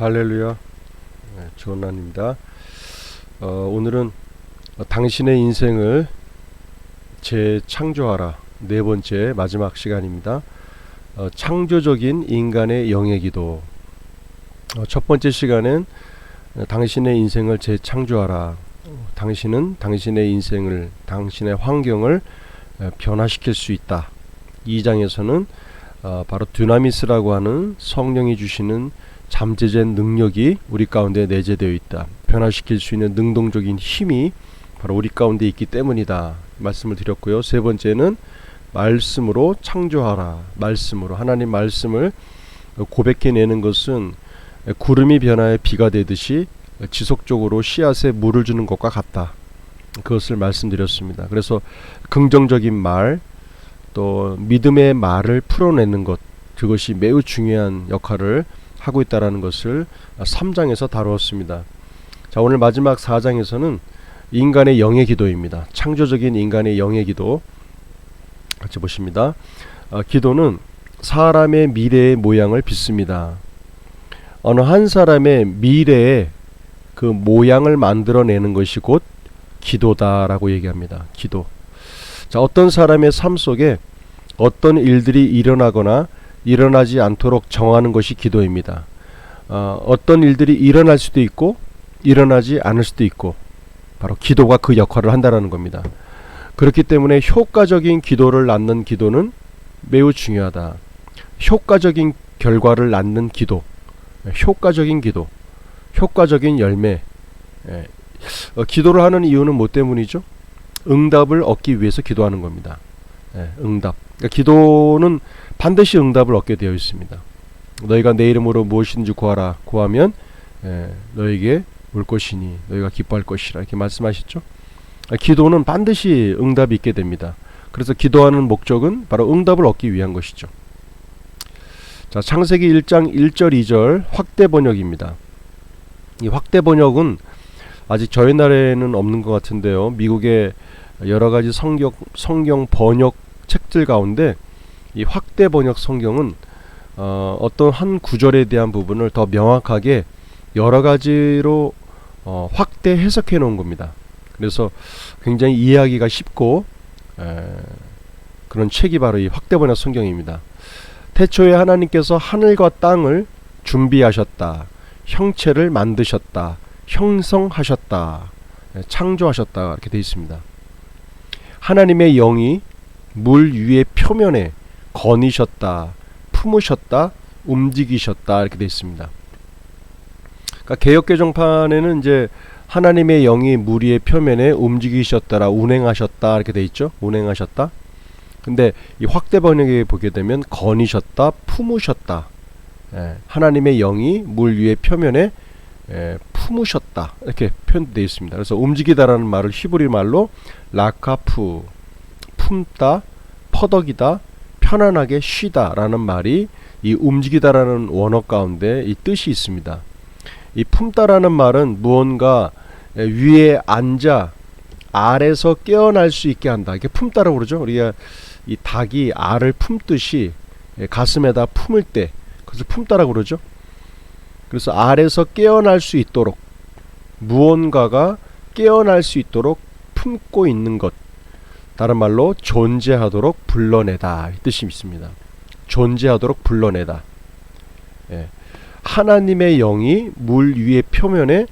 할렐루야. 조난입니다. 오늘은 당신의 인생을 재창조하라 네 번째 마지막 시간입니다. 창조적인 인간의 영의 기도. 첫 번째 시간은 당신의 인생을 재창조하라. 당신은 당신의 인생을, 당신의 환경을 변화시킬 수 있다. 2장에서는 바로 dynamis라고 하는 성령이 주시는 잠재된 능력이 우리 가운데 내재되어 있다. 변화시킬 수 있는 능동적인 힘이 바로 우리 가운데 있기 때문이다. 말씀을 드렸고요. 세 번째는 말씀으로 창조하라. 말씀으로 하나님 말씀을 고백해내는 것은 구름이 변화해 비가 되듯이 지속적으로 씨앗에 물을 주는 것과 같다. 그것을 말씀드렸습니다. 그래서 긍정적인 말, 또 믿음의 말을 풀어내는 것, 그것이 매우 중요한 역할을 하고 있다는 것을 3장에서 다루었습니다. 자, 오늘 마지막 4장에서는 인간의 영의 기도입니다. 창조적인 인간의 영의 기도 같이 보십니다. 기도는 사람의 미래의 모양을 빚습니다. 어느 한 사람의 미래의 그 모양을 만들어내는 것이 곧 기도다라고 얘기합니다. 기도. 자, 어떤 사람의 삶 속에 어떤 일들이 일어나거나 일어나지 않도록 정하는 것이 기도입니다. 어떤 일들이 일어날 수도 있고 일어나지 않을 수도 있고 바로 기도가 그 역할을 한다는 겁니다. 그렇기 때문에 효과적인 기도를 낳는 기도는 매우 중요하다. 효과적인 결과를 낳는 기도, 효과적인 기도, 효과적인 열매. 기도를 하는 이유는 뭐 때문이죠? 응답을 얻기 위해서 기도하는 겁니다. 응답. 그러니까 기도는 반드시 응답을 얻게 되어 있습니다. 너희가 내 이름으로 무엇이든지 구하라. 구하면 너에게 올 것이니 너희가 기뻐할 것이라 이렇게 말씀하셨죠. 기도는 반드시 응답이 있게 됩니다. 그래서 기도하는 목적은 바로 응답을 얻기 위한 것이죠. 자, 창세기 1장 1절 2절 확대 번역입니다. 이 확대 번역은 아직 저희 나라에는 없는 것 같은데요. 미국의 여러 가지 성경 번역 책들 가운데 이 확대 번역 성경은 어떤 한 구절에 대한 부분을 더 명확하게 여러 가지로 확대 해석해 놓은 겁니다. 그래서 굉장히 이해하기가 쉽고 그런 책이 바로 이 확대 번역 성경입니다. 태초에 하나님께서 하늘과 땅을 준비하셨다. 형체를 만드셨다. 형성하셨다. 창조하셨다. 이렇게 되어 있습니다. 하나님의 영이 물 위의 표면에 거니셨다. 품으셨다. 움직이셨다. 이렇게 되어 있습니다. 그러니까 개역개정판에는 이제 하나님의 영이 물 위의 표면에 움직이셨다라 운행하셨다 이렇게 되어 있죠. 운행하셨다. 근데 이 확대 번역에 보게 되면 거니셨다. 품으셨다. 하나님의 영이 물 위의 표면에 품으셨다 이렇게 표현되어 있습니다. 그래서 움직이다라는 말을 히브리 말로 라카프, 품다, 퍼덕이다, 편안하게 쉬다라는 말이 이 움직이다라는 원어 가운데 이 뜻이 있습니다. 이 품다라는 말은 무언가 위에 앉아 알에서 깨어날 수 있게 한다. 이게 품다라고 그러죠. 우리가 이 닭이 알을 품듯이 가슴에다 품을 때 그래서 품다라고 그러죠. 그래서 알에서 깨어날 수 있도록 무언가가 깨어날 수 있도록 품고 있는 것, 다른 말로 존재하도록 불러내다 이 뜻이 있습니다. 존재하도록 불러내다. 하나님의 영이 물 위의 표면에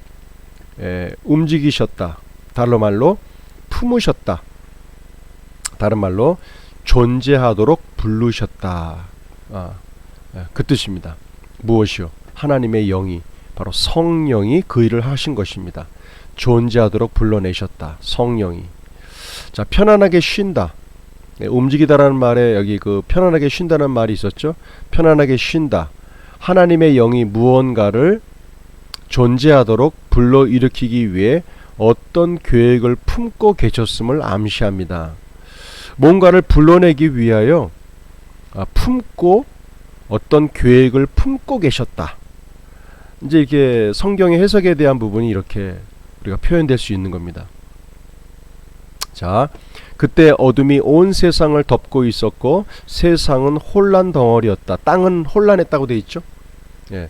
움직이셨다. 다른 말로 품으셨다. 다른 말로 존재하도록 부르셨다. 그 뜻입니다. 무엇이요? 하나님의 영이 바로 성령이 그 일을 하신 것입니다. 존재하도록 불러내셨다. 성령이. 자, 편안하게 쉰다. 움직이다라는 말에 여기 그 편안하게 쉰다는 말이 있었죠. 편안하게 쉰다. 하나님의 영이 무언가를 존재하도록 불러일으키기 위해 어떤 계획을 품고 계셨음을 암시합니다. 뭔가를 불러내기 위하여 품고 어떤 계획을 품고 계셨다. 이제 이렇게 성경의 해석에 대한 부분이 이렇게 우리가 표현될 수 있는 겁니다. 자, 그때 어둠이 온 세상을 덮고 있었고 세상은 혼란 덩어리였다. 땅은 혼란했다고 되어 있죠. 예.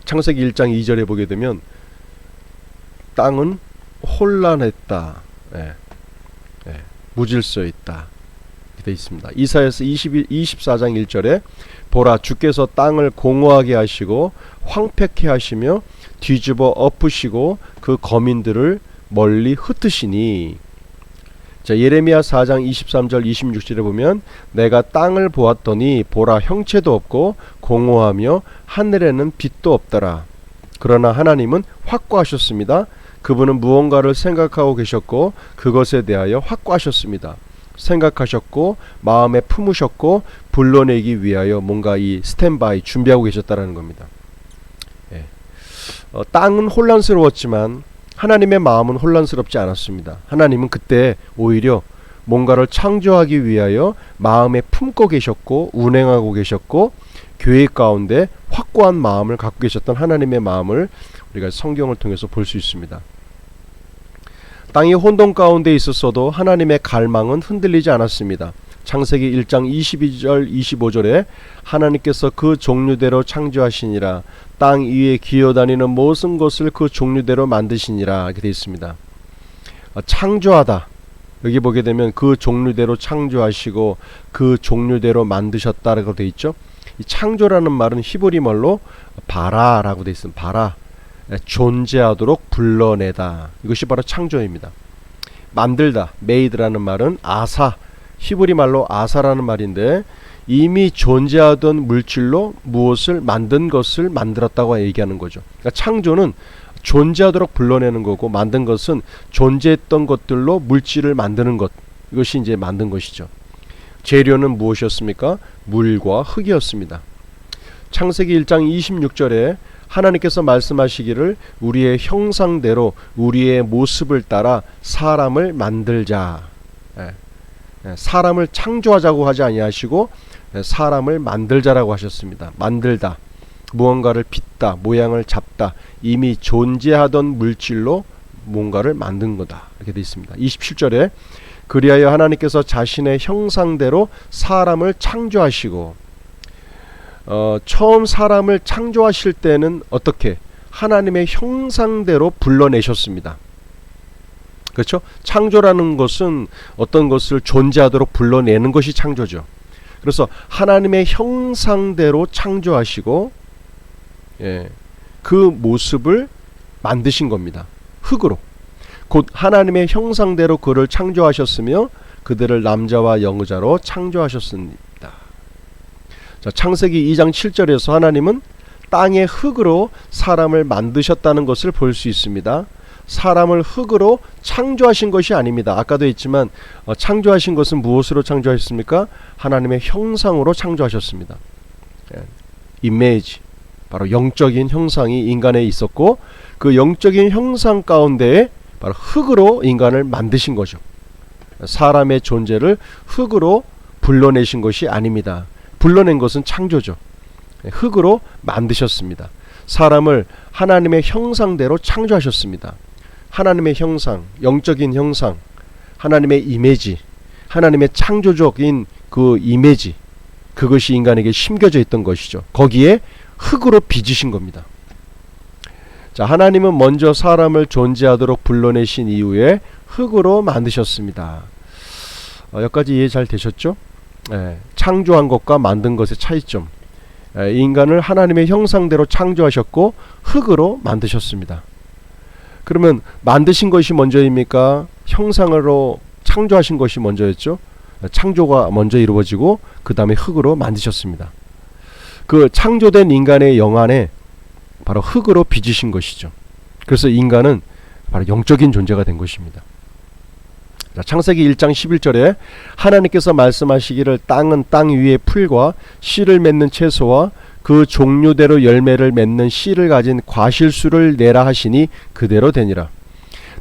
창세기 1장 2절에 보게 되면 땅은 혼란했다. 예. 예. 무질서했다. 이렇게 되어 있습니다. 이사야서 24장 1절에 보라 주께서 땅을 공허하게 하시고 황폐케 하시며 뒤집어 엎으시고 그 거민들을 멀리 흩으시니. 자, 예레미야 4장 23절 26절에 보면 내가 땅을 보았더니 보라 형체도 없고 공허하며 하늘에는 빛도 없더라. 그러나 하나님은 확고하셨습니다. 그분은 무언가를 생각하고 계셨고 그것에 대하여 확고하셨습니다. 생각하셨고 마음에 품으셨고 불러내기 위하여 뭔가 이 스탠바이 준비하고 계셨다라는 겁니다. 예. 땅은 혼란스러웠지만 하나님의 마음은 혼란스럽지 않았습니다. 하나님은 그때 오히려 뭔가를 창조하기 위하여 마음에 품고 계셨고 운행하고 계셨고 계획 가운데 확고한 마음을 갖고 계셨던 하나님의 마음을 우리가 성경을 통해서 볼 수 있습니다. 땅이 혼돈 가운데 있었어도 하나님의 갈망은 흔들리지 않았습니다. 창세기 1장 22절 25절에 하나님께서 그 종류대로 창조하시니라. 땅 위에 기어다니는 모든 것을 그 종류대로 만드시니라. 이렇게 되어 있습니다. 창조하다. 여기 보게 되면 그 종류대로 창조하시고 그 종류대로 만드셨다라고 되어 있죠. 이 창조라는 말은 히브리 말로 바라라고 되어 있습니다. 바라. 존재하도록 불러내다. 이것이 바로 창조입니다. 만들다. 메이드라는 말은 아사. 히브리 말로 아사라는 말인데 이미 존재하던 물질로 무엇을 만든 것을 만들었다고 얘기하는 거죠. 그러니까 창조는 존재하도록 불러내는 거고 만든 것은 존재했던 것들로 물질을 만드는 것. 이것이 이제 만든 것이죠. 재료는 무엇이었습니까? 물과 흙이었습니다. 창세기 1장 26절에 하나님께서 말씀하시기를 우리의 형상대로 우리의 모습을 따라 사람을 만들자. 사람을 창조하자고 하지 아니하시고 사람을 만들자라고 하셨습니다. 만들다. 무언가를 빚다. 모양을 잡다. 이미 존재하던 물질로 뭔가를 만든 거다. 이렇게 되어 있습니다. 27절에 그리하여 하나님께서 자신의 형상대로 사람을 창조하시고 처음 사람을 창조하실 때는 어떻게? 하나님의 형상대로 불러내셨습니다. 그렇죠? 창조라는 것은 어떤 것을 존재하도록 불러내는 것이 창조죠. 그래서 하나님의 형상대로 창조하시고 그 모습을 만드신 겁니다. 흙으로. 곧 하나님의 형상대로 그를 창조하셨으며 그들을 남자와 여자로 창조하셨습니다. 자, 창세기 2장 7절에서 하나님은 땅의 흙으로 사람을 만드셨다는 것을 볼 수 있습니다. 사람을 흙으로 창조하신 것이 아닙니다. 아까도 했지만 창조하신 것은 무엇으로 창조하셨습니까? 하나님의 형상으로 창조하셨습니다. 이미지, 바로 영적인 형상이 인간에 있었고 그 영적인 형상 가운데에 바로 흙으로 인간을 만드신 거죠. 사람의 존재를 흙으로 불러내신 것이 아닙니다. 불러낸 것은 창조죠. 흙으로 만드셨습니다. 사람을 하나님의 형상대로 창조하셨습니다. 하나님의 형상, 영적인 형상, 하나님의 이미지, 하나님의 창조적인 그 이미지, 그것이 인간에게 심겨져 있던 것이죠. 거기에 흙으로 빚으신 겁니다. 자, 하나님은 먼저 사람을 존재하도록 불러내신 이후에 흙으로 만드셨습니다. 여기까지 이해 잘 되셨죠? 창조한 것과 만든 것의 차이점. 인간을 하나님의 형상대로 창조하셨고 흙으로 만드셨습니다. 그러면 만드신 것이 먼저입니까? 형상으로 창조하신 것이 먼저였죠? 창조가 먼저 이루어지고 그 다음에 흙으로 만드셨습니다. 그 창조된 인간의 영안에 바로 흙으로 빚으신 것이죠. 그래서 인간은 바로 영적인 존재가 된 것입니다. 자, 창세기 1장 11절에 하나님께서 말씀하시기를 땅은 땅 위의 풀과 씨를 맺는 채소와 그 종류대로 열매를 맺는 씨를 가진 과실수를 내라 하시니 그대로 되니라.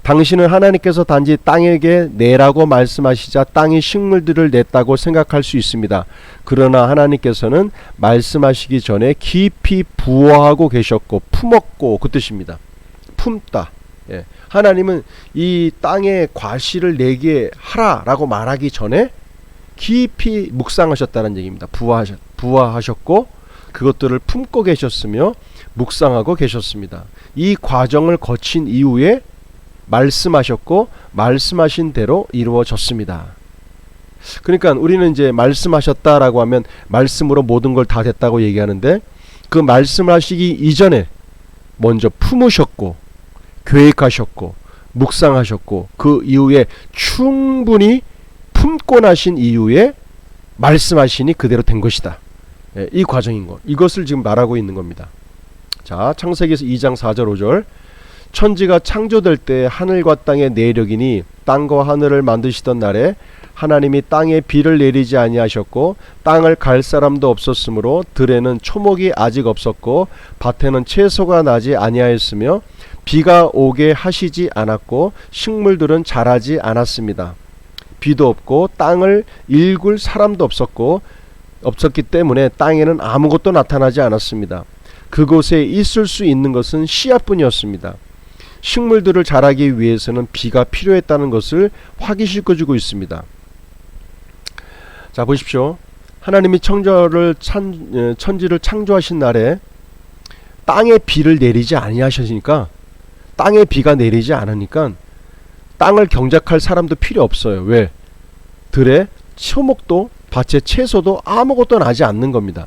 당신은 하나님께서 단지 땅에게 내라고 말씀하시자 땅이 식물들을 냈다고 생각할 수 있습니다. 그러나 하나님께서는 말씀하시기 전에 깊이 부어하고 계셨고 품었고 그 뜻입니다. 품다. 하나님은 이 땅에 과실을 내게 하라라고 말하기 전에 깊이 묵상하셨다는 얘기입니다. 부화하셨고 그것들을 품고 계셨으며 묵상하고 계셨습니다. 이 과정을 거친 이후에 말씀하셨고 말씀하신 대로 이루어졌습니다. 그러니까 우리는 이제 말씀하셨다라고 하면 말씀으로 모든 걸 다 됐다고 얘기하는데, 그 말씀하시기 이전에 먼저 품으셨고 계획하셨고 묵상하셨고 그 이후에 충분히 품고 나신 이후에 말씀하시니 그대로 된 것이다. 이 과정인 것, 이것을 지금 말하고 있는 겁니다. 자, 창세기에서 2장 4절 5절. 천지가 창조될 때 하늘과 땅의 내력이니 땅과 하늘을 만드시던 날에 하나님이 땅에 비를 내리지 아니하셨고 땅을 갈 사람도 없었으므로 들에는 초목이 아직 없었고 밭에는 채소가 나지 아니하였으며 비가 오게 하시지 않았고 식물들은 자라지 않았습니다. 비도 없고 땅을 일굴 사람도 없었기 때문에 땅에는 아무것도 나타나지 않았습니다. 그곳에 있을 수 있는 것은 씨앗뿐이었습니다. 식물들을 자라기 위해서는 비가 필요했다는 것을 확인시켜주고 있습니다. 자, 보십시오. 하나님이 천지를 창조하신 날에 땅에 비를 내리지 아니하시니까, 땅에 비가 내리지 않으니까 땅을 경작할 사람도 필요 없어요. 왜? 들에 초목도 밭에 채소도 아무것도 나지 않는 겁니다.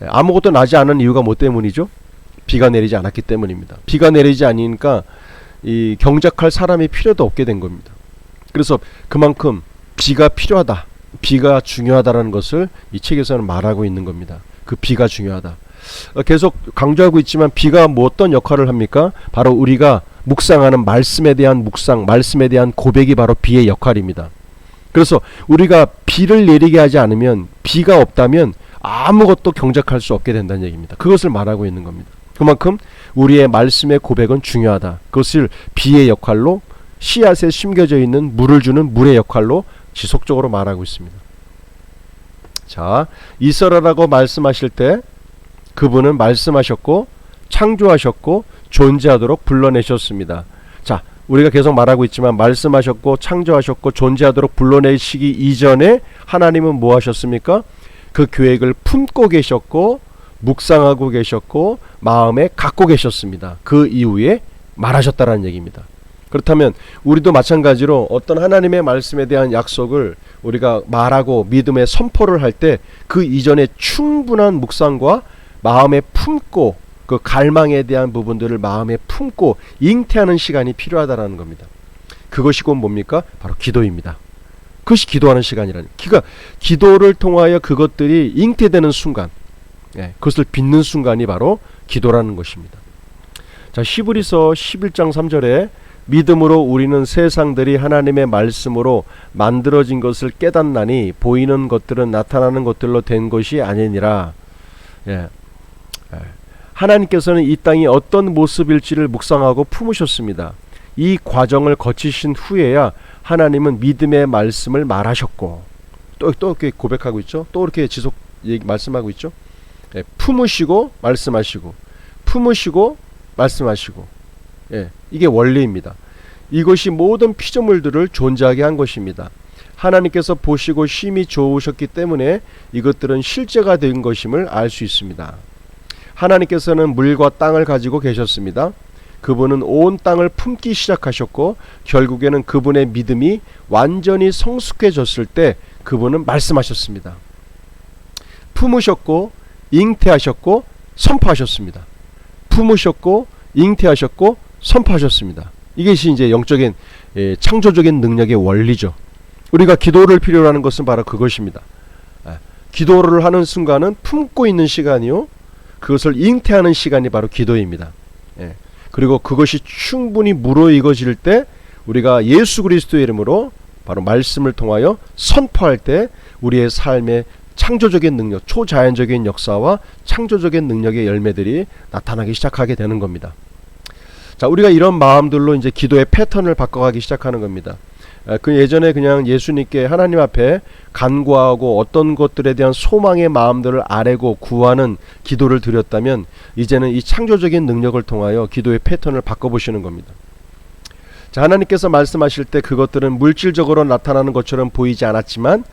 아무것도 나지 않은 이유가 뭐 때문이죠? 비가 내리지 않았기 때문입니다. 비가 내리지 않으니까 이 경작할 사람이 필요도 없게 된 겁니다. 그래서 그만큼 비가 필요하다, 비가 중요하다라는 것을 이 책에서는 말하고 있는 겁니다. 그 비가 중요하다. 계속 강조하고 있지만 비가 뭐 어떤 역할을 합니까? 바로 우리가 묵상하는 말씀에 대한 묵상, 말씀에 대한 고백이 바로 비의 역할입니다. 그래서 우리가 비를 내리게 하지 않으면, 비가 없다면 아무것도 경작할 수 없게 된다는 얘기입니다. 그것을 말하고 있는 겁니다. 그만큼 우리의 말씀의 고백은 중요하다. 그것을 비의 역할로, 씨앗에 심겨져 있는 물을 주는 물의 역할로 지속적으로 말하고 있습니다. 자, 있어라라고 말씀하실 때 그분은 말씀하셨고 창조하셨고 존재하도록 불러내셨습니다. 자, 우리가 계속 말하고 있지만 말씀하셨고 창조하셨고 존재하도록 불러내시기 이전에 하나님은 뭐 하셨습니까? 그 계획을 품고 계셨고 묵상하고 계셨고 마음에 갖고 계셨습니다. 그 이후에 말하셨다라는 얘기입니다. 그렇다면 우리도 마찬가지로 어떤 하나님의 말씀에 대한 약속을 우리가 말하고 믿음의 선포를 할 때 그 이전에 충분한 묵상과 마음에 품고 그 갈망에 대한 부분들을 마음에 품고 잉태하는 시간이 필요하다라는 겁니다. 그것이 곧 뭡니까? 바로 기도입니다. 그것이 기도하는 시간이라는, 그러니까 기도를 통하여 그것들이 잉태되는 순간, 그것을 빚는 순간이 바로 기도라는 것입니다. 자, 히브리서 11장 3절에 믿음으로 우리는 세상들이 하나님의 말씀으로 만들어진 것을 깨닫나니 보이는 것들은 나타나는 것들로 된 것이 아니니라. 하나님께서는 이 땅이 어떤 모습일지를 묵상하고 품으셨습니다. 이 과정을 거치신 후에야 하나님은 믿음의 말씀을 말하셨고 또 이렇게 고백하고 있죠. 또 이렇게 지속 말씀하고 있죠. 품으시고 말씀하시고 품으시고 말씀하시고, 이게 원리입니다. 이것이 모든 피조물들을 존재하게 한 것입니다. 하나님께서 보시고 심히 좋으셨기 때문에 이것들은 실제가 된 것임을 알 수 있습니다. 하나님께서는 물과 땅을 가지고 계셨습니다. 그분은 온 땅을 품기 시작하셨고 결국에는 그분의 믿음이 완전히 성숙해졌을 때 그분은 말씀하셨습니다. 품으셨고 잉태하셨고 선포하셨습니다. 품으셨고 잉태하셨고 선포하셨습니다. 이것이 이제 영적인 창조적인 능력의 원리죠. 우리가 기도를 필요로 하는 것은 바로 그것입니다. 기도를 하는 순간은 품고 있는 시간이요, 그것을 잉태하는 시간이 바로 기도입니다. 그리고 그것이 충분히 무르익어질 때 우리가 예수 그리스도의 이름으로 바로 말씀을 통하여 선포할 때 우리의 삶에 창조적인 능력, 초자연적인 역사와 창조적인 능력의 열매들이 나타나기 시작하게 되는 겁니다. 자, 우리가 이런 마음들로 이제 기도의 패턴을 바꿔가기 시작하는 겁니다. 그 예전에 그냥 예수님께 하나님 앞에 간구하고 어떤 것들에 대한 소망의 마음들을 아뢰고 구하는 기도를 드렸다면 이제는 이 창조적인 능력을 통하여 기도의 패턴을 바꿔보시는 겁니다. 자, 하나님께서 말씀하실 때 그것들은 물질적으로 나타나는 것처럼 보이지 않았지만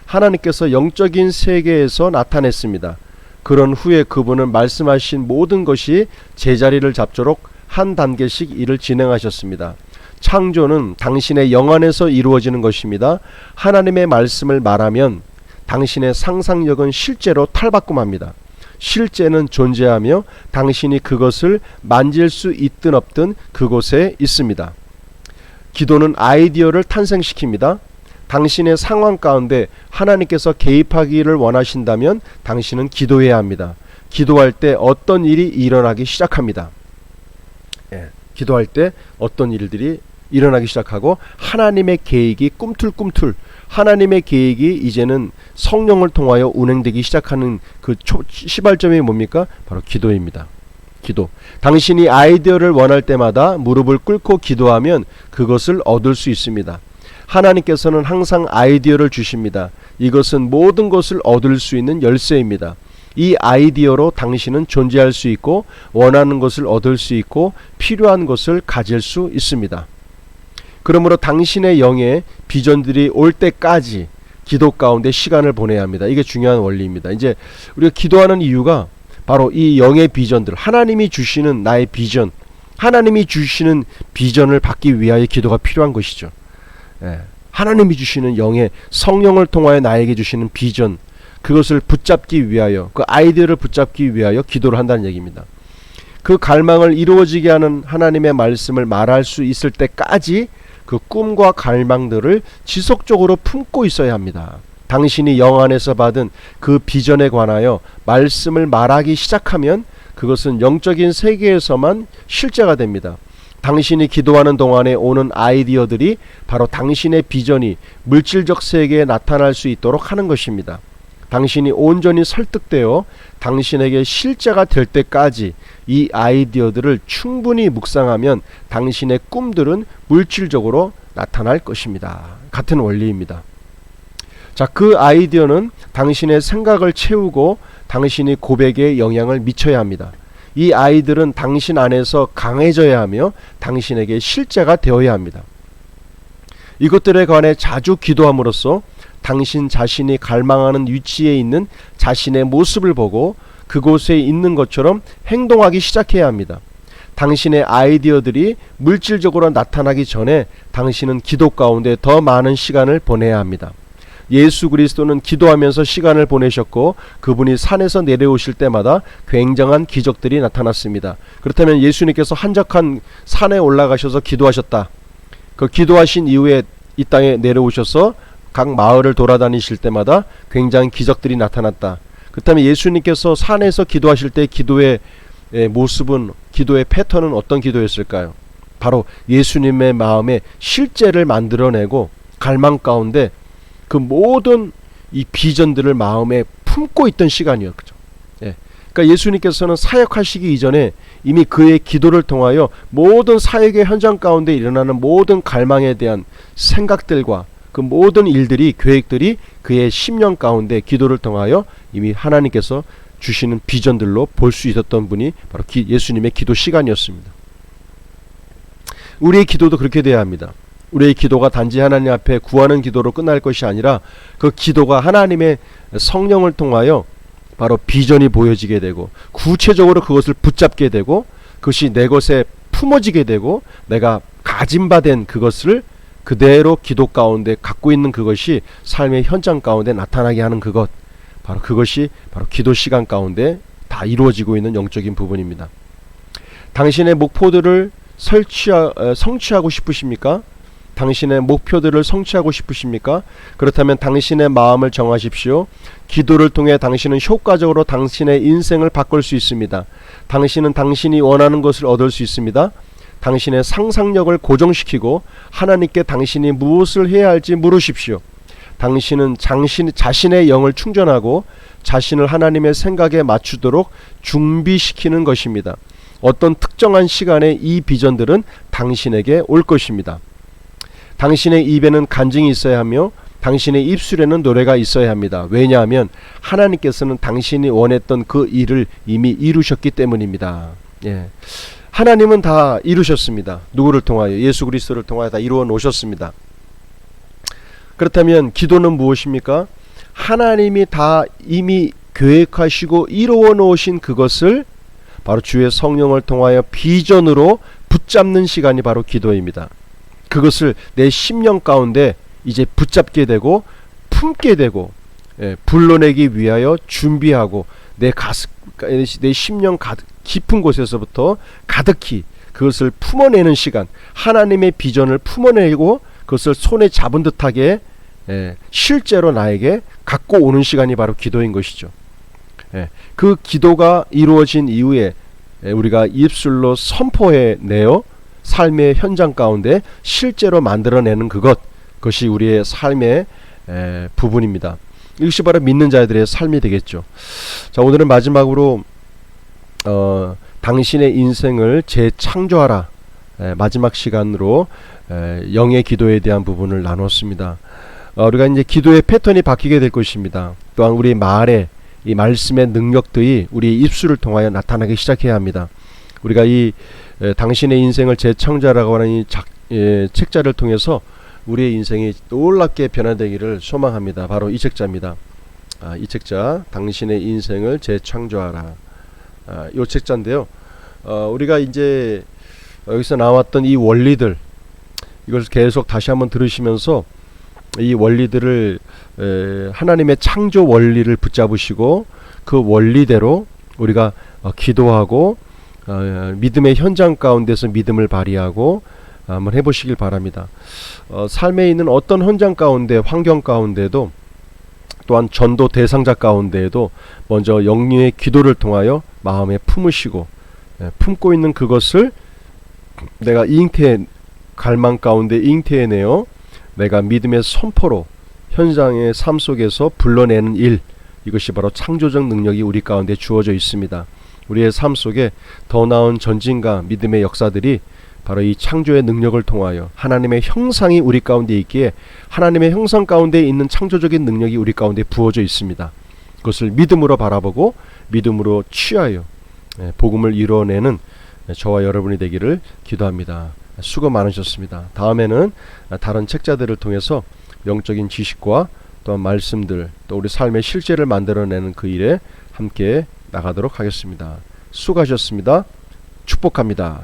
하나님께서 영적인 세계에서 나타냈습니다. 그런 후에 그분은 말씀하신 모든 것이 제자리를 잡도록 한 단계씩 일을 진행하셨습니다. 창조는 당신의 영 안에서 이루어지는 것입니다. 하나님의 말씀을 말하면 당신의 상상력은 실제로 탈바꿈합니다. 실제는 존재하며 당신이 그것을 만질 수 있든 없든 그곳에 있습니다. 기도는 아이디어를 탄생시킵니다. 당신의 상황 가운데 하나님께서 개입하기를 원하신다면 당신은 기도해야 합니다. 기도할 때 어떤 일이 일어나기 시작합니다. 기도할 때 어떤 일들이 일어나기 시작하고 하나님의 계획이 꿈틀꿈틀, 하나님의 계획이 이제는 성령을 통하여 운행되기 시작하는 그 시발점이 뭡니까? 바로 기도입니다. 기도. 당신이 아이디어를 원할 때마다 무릎을 꿇고 기도하면 그것을 얻을 수 있습니다. 하나님께서는 항상 아이디어를 주십니다. 이것은 모든 것을 얻을 수 있는 열쇠입니다. 이 아이디어로 당신은 존재할 수 있고 원하는 것을 얻을 수 있고 필요한 것을 가질 수 있습니다. 그러므로 당신의 영에 비전들이 올 때까지 기도 가운데 시간을 보내야 합니다. 이게 중요한 원리입니다. 이제 우리가 기도하는 이유가 바로 이 영의 비전들, 하나님이 주시는 나의 비전, 하나님이 주시는 비전을 받기 위하여 기도가 필요한 것이죠. 하나님이 주시는 영의 성령을 통하여 나에게 주시는 비전, 그것을 붙잡기 위하여, 그 아이디어를 붙잡기 위하여 기도를 한다는 얘기입니다. 그 갈망을 이루어지게 하는 하나님의 말씀을 말할 수 있을 때까지 그 꿈과 갈망들을 지속적으로 품고 있어야 합니다. 당신이 영 안에서 받은 그 비전에 관하여 말씀을 말하기 시작하면 그것은 영적인 세계에서만 실제가 됩니다. 당신이 기도하는 동안에 오는 아이디어들이 바로 당신의 비전이 물질적 세계에 나타날 수 있도록 하는 것입니다. 당신이 온전히 설득되어 당신에게 실제가 될 때까지 이 아이디어들을 충분히 묵상하면 당신의 꿈들은 물질적으로 나타날 것입니다. 같은 원리입니다. 자, 그 아이디어는 당신의 생각을 채우고 당신이 고백에 영향을 미쳐야 합니다. 이 아이들은 당신 안에서 강해져야 하며 당신에게 실제가 되어야 합니다. 이것들에 관해 자주 기도함으로써 당신 자신이 갈망하는 위치에 있는 자신의 모습을 보고 그곳에 있는 것처럼 행동하기 시작해야 합니다. 당신의 아이디어들이 물질적으로 나타나기 전에 당신은 기도 가운데 더 많은 시간을 보내야 합니다. 예수 그리스도는 기도하면서 시간을 보내셨고 그분이 산에서 내려오실 때마다 굉장한 기적들이 나타났습니다. 그렇다면 예수님께서 한적한 산에 올라가셔서 기도하셨다. 그 기도하신 이후에 이 땅에 내려오셔서 각 마을을 돌아다니실 때마다 굉장한 기적들이 나타났다. 그렇다면 예수님께서 산에서 기도하실 때 기도의 모습은, 기도의 패턴은 어떤 기도였을까요? 바로 예수님의 마음에 실제를 만들어내고 갈망 가운데 그 모든 이 비전들을 마음에 품고 있던 시간이었죠. 그러니까 예수님께서는 사역하시기 이전에 이미 그의 기도를 통하여 모든 사역의 현장 가운데 일어나는 모든 갈망에 대한 생각들과 그 모든 일들이, 계획들이 그의 심령 가운데 기도를 통하여 이미 하나님께서 주시는 비전들로 볼 수 있었던 분이 바로 예수님의 기도 시간이었습니다. 우리의 기도도 그렇게 돼야 합니다. 우리의 기도가 단지 하나님 앞에 구하는 기도로 끝날 것이 아니라 그 기도가 하나님의 성령을 통하여 바로 비전이 보여지게 되고 구체적으로 그것을 붙잡게 되고 그것이 내 것에 품어지게 되고 내가 가진 바 된 그것을 그대로 기도 가운데 갖고 있는 그것이 삶의 현장 가운데 나타나게 하는 그것, 바로 그것이 바로 기도 시간 가운데 다 이루어지고 있는 영적인 부분입니다. 당신의 목표들을 성취하고 싶으십니까? 당신의 목표들을 성취하고 싶으십니까? 그렇다면 당신의 마음을 정하십시오. 기도를 통해 당신은 효과적으로 당신의 인생을 바꿀 수 있습니다. 당신은 당신이 원하는 것을 얻을 수 있습니다. 당신의 상상력을 고정시키고 하나님께 당신이 무엇을 해야 할지 물으십시오. 당신은 자신의 영을 충전하고 자신을 하나님의 생각에 맞추도록 준비시키는 것입니다. 어떤 특정한 시간에 이 비전들은 당신에게 올 것입니다. 당신의 입에는 간증이 있어야 하며 당신의 입술에는 노래가 있어야 합니다. 왜냐하면 하나님께서는 당신이 원했던 그 일을 이미 이루셨기 때문입니다. 하나님은 다 이루셨습니다. 누구를 통하여? 예수 그리스도를 통하여 다 이루어 놓으셨습니다. 그렇다면 기도는 무엇입니까? 하나님이 다 이미 계획하시고 이루어 놓으신 그것을 바로 주의 성령을 통하여 비전으로 붙잡는 시간이 바로 기도입니다. 그것을 내 심령 가운데 이제 붙잡게 되고 품게 되고 불러내기 위하여 준비하고 내 심령 깊은 곳에서부터 가득히 그것을 품어내는 시간, 하나님의 비전을 품어내고 그것을 손에 잡은 듯하게 실제로 나에게 갖고 오는 시간이 바로 기도인 것이죠. 그 기도가 이루어진 이후에 우리가 입술로 선포해내어 삶의 현장 가운데 실제로 만들어내는 그것이 우리의 삶의 부분입니다. 이것이 바로 믿는 자들의 삶이 되겠죠. 자, 오늘은 마지막으로 당신의 인생을 재창조하라, 마지막 시간으로 영의 기도에 대한 부분을 나눴습니다. 우리가 이제 기도의 패턴이 바뀌게 될 것입니다. 또한 우리 말에 이 말씀의 능력들이 우리의 입술을 통하여 나타나기 시작해야 합니다. 우리가 이 당신의 인생을 재창조하라고 하는 이 책자를 통해서 우리의 인생이 놀랍게 변화되기를 소망합니다. 바로 이 책자입니다. 이 책자, 당신의 인생을 재창조하라. 이 책자인데요. 우리가 이제 여기서 나왔던 이 원리들, 이것을 계속 다시 한번 들으시면서 이 원리들을 하나님의 창조 원리를 붙잡으시고 그 원리대로 우리가 기도하고 믿음의 현장 가운데서 믿음을 발휘하고 한번 해보시길 바랍니다. 삶에 있는 어떤 현장 가운데, 환경 가운데도, 또한 전도 대상자 가운데에도 먼저 영리의 기도를 통하여 마음에 품으시고 품고 있는 그것을 내가 갈망 가운데 잉태해내어 내가 믿음의 선포로 현장의 삶 속에서 불러내는 일, 이것이 바로 창조적 능력이 우리 가운데 주어져 있습니다. 우리의 삶 속에 더 나은 전진과 믿음의 역사들이 바로 이 창조의 능력을 통하여 하나님의 형상이 우리 가운데 있기에 하나님의 형상 가운데 있는 창조적인 능력이 우리 가운데 부어져 있습니다. 그것을 믿음으로 바라보고 믿음으로 취하여 복음을 이루어내는 저와 여러분이 되기를 기도합니다. 수고 많으셨습니다. 다음에는 다른 책자들을 통해서 영적인 지식과 또한 말씀들, 또 우리 삶의 실제를 만들어내는 그 일에 함께 나가도록 하겠습니다. 수고하셨습니다. 축복합니다.